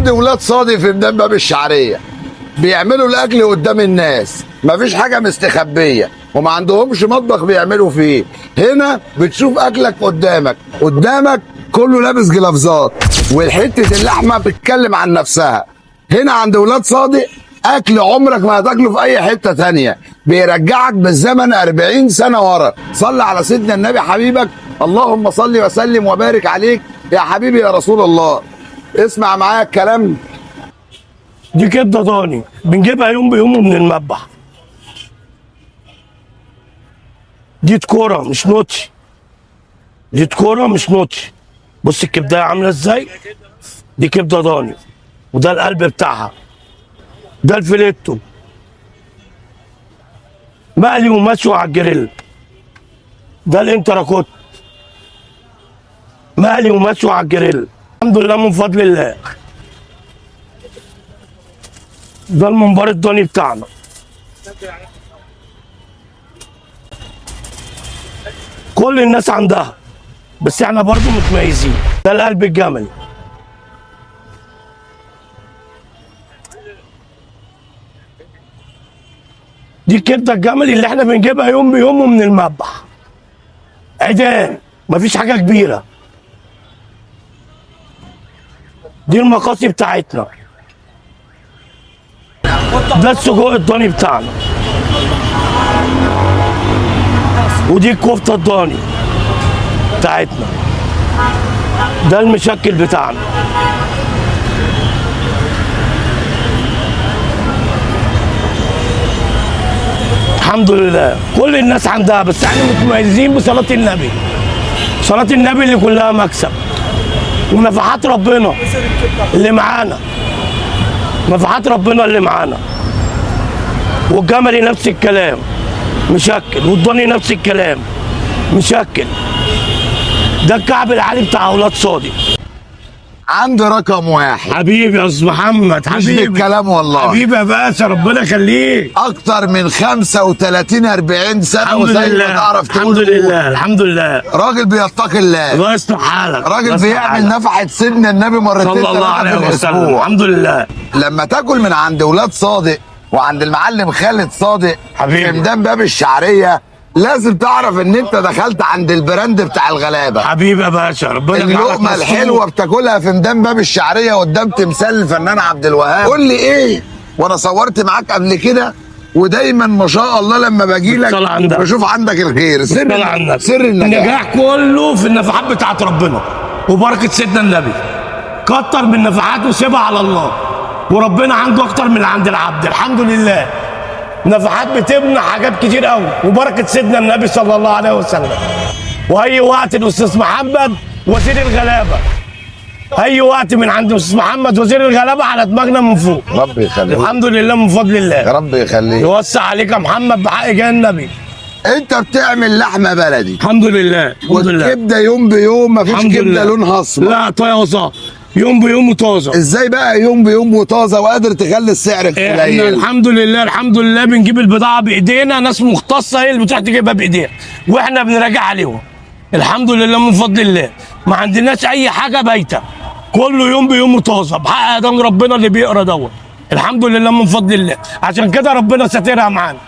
عندي ولاد صادق في ميدان باب الشعريه بيعملوا الاكل قدام الناس، مفيش حاجه مستخبيه وما عندهمش مطبخ بيعملوا فيه. هنا بتشوف اكلك قدامك كله لابس جلافزات، والحته اللحمه بتتكلم عن نفسها. هنا عند ولاد صادق اكل عمرك ما هتاكله في اي حته تانية، بيرجعك بالزمن 40 سنه ورا. صل على سيدنا النبي حبيبك، اللهم صل وسلم وبارك عليك يا حبيبي يا رسول الله. اسمع معايا الكلام. دي كبده ضاني بنجيبها يوم بيومه من المذبح. دي تكوره مش نوتي، دي تكوره مش نوتي. بص الكبده عامله ازاي. دي كبده ضاني وده القلب بتاعها، ده الفيليتو مقلي ومشوي على الجريل. ده الانتراكوت مقلي ومشوي على الجريل. الحمد لله من فضل الله. ده الممبار الضاني بتاعنا. كل الناس عندها بس احنا برضو متميزين. ده القلب الجملي. دي الكبده الجملي اللي احنا بنجيبها يوم بيومه من المذبح. عيدان مفيش حاجه كبيره. دي المقاصي بتاعتنا. ده السجق الضاني بتاعنا. ودي الكفته الضاني بتاعتنا. ده المشكل بتاعنا. الحمد لله كل الناس عندها بس احنا متميزين بصلاة النبي. صلاة النبي اللي كلها مكسب ونفحات ربنا اللي معانا. نفحات ربنا اللي معانا. والجملي نفس الكلام مشكل، والضاني نفس الكلام مشكل. ده الكعب العالي بتاع اولاد صادق. عندي رقم واحد حبيبي يا استاذ محمد، مش حبيبي بالكلام والله. حبيبي يا باشا ربنا يخليك. اكتر من 35 40 سنه الحمد وزي لله ما تعرف الحمد تقول لله الحمد لله. راجل بيتقي الله، الله يصلح حالك. راجل بيعمل نفحه سيدنا النبي مرتين صلى الله عليه ثلاثه في وسلم. الاسبوع. الحمد لله. لما تاكل من عند ولاد صادق وعند المعلم خالد صادق حبيبي في ميدان باب الشعريه لازم تعرف ان انت دخلت عند البراند بتاع الغلابه. حبيبي يا باشا ربنا يجعلك اللقمه مسؤول. الحلوه بتاكلها في ميدان باب الشعريه قدام تمثال الفنان عبد الوهاب. قول لي ايه، وانا صورت معاك قبل كده ودايما ما شاء الله لما باجي لك بشوف عندك الخير. سر النجاح كله في النفحات بتاعت ربنا وبركه سيدنا النبي. كتر من نفحات وسيبها على الله، وربنا عنده اكتر من اللي عند العبد. الحمد لله نفحات بتبنى حاجات كتير قوي وبركه سيدنا النبي صلى الله عليه وسلم. واي وقت الاستاذ محمد وزير الغلابه، اي وقت من عند الاستاذ محمد وزير الغلابه على دماغنا من فوق. ربي يخليك. الحمد لله من فضل الله. يا رب يخليك. يوسع عليك يا محمد بحق جاه النبي. انت بتعمل لحمه بلدي. الحمد لله الحمد لله. والكبده يوم بيوم مفيش كبده لونها اصفر. لا طازه يوم بيوم وطازه. ازاي بقى يوم بيوم وطازه وقادر تخلي السعر احنا قليل؟ الحمد لله الحمد لله بنجيب البضاعه بايدينا، ناس مختصه هي اللي بتروح تجيبها بايديها واحنا بنراجع عليهم. الحمد لله من فضل الله ما عندناش اي حاجه بايته، كله يوم بيوم وطازه بحق ادم ربنا اللي بيقرا دوت. الحمد لله من فضل الله، عشان كده ربنا ساترها معانا.